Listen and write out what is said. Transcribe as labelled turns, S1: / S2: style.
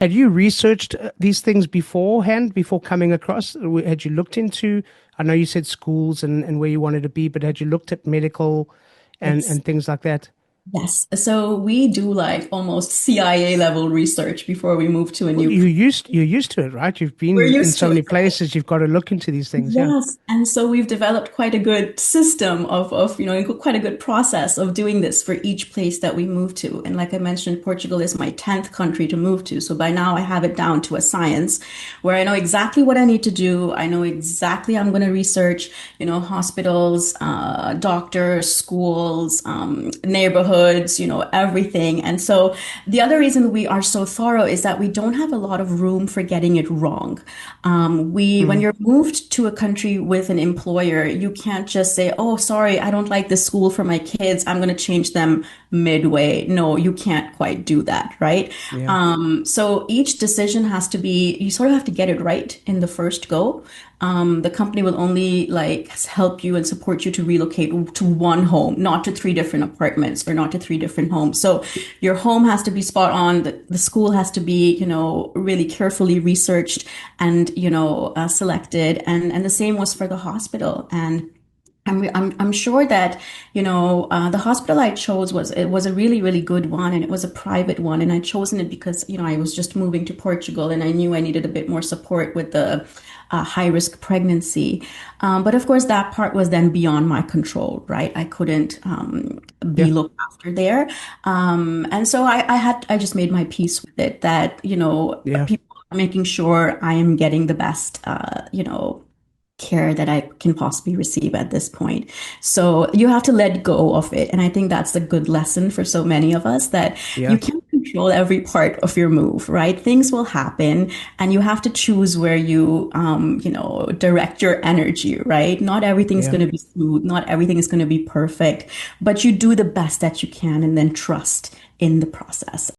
S1: Had you researched these things beforehand, before coming across? Had you looked into, I know you said schools and where you wanted to be, but had you looked at medical
S2: Yes.
S1: and things like that?
S2: Yes. So we do like almost CIA level research before we move to a
S1: Well,
S2: new.
S1: you're used to it, right? You've
S2: We're
S1: been in
S2: used
S1: so
S2: to
S1: many
S2: it.
S1: places, you've got to look into these things, yeah.
S2: Yes, and so we've developed quite a good system quite a good process of doing this for each place that we move to. And like I mentioned, Portugal is my 10th country to move to. So by now I have it down to a science where I know exactly what I need to do. I know exactly I'm going to research, hospitals, doctors, schools, neighborhoods, everything. And so the other reason we are so thorough is that we don't have a lot of room for getting it wrong. When
S1: Mm,
S2: you're moved to a country with an employer, you can't just say, "Oh, sorry, I don't like this school for my kids. I'm going to change them midway." No, you can't quite do that, right?
S1: yeah.
S2: So each decision has to be, you sort of have to get it right in the first go. The company will only like help you and support you to relocate to one home, not to three different apartments or not to three different homes. So your home has to be spot on. The school has to be, really carefully researched and, selected. And the same was for the hospital. And I'm sure that, the hospital I chose was a really, really good one, and it was a private one. And I'd chosen it because, I was just moving to Portugal and I knew I needed a bit more support with the high risk pregnancy. But of course, that part was then beyond my control, right? I couldn't
S1: Yeah.
S2: be looked after there. And so I just made my peace with it that,
S1: Yeah.
S2: people are making sure I am getting the best, care that I can possibly receive at this point. So you have to let go of it. And I think that's a good lesson for so many of us that you
S1: Yeah.
S2: can't control every part of your move, right? Things will happen and you have to choose where you, direct your energy, right? Not everything's
S1: Yeah.
S2: going to be smooth. Not everything is going to be perfect, but you do the best that you can and then trust in the process.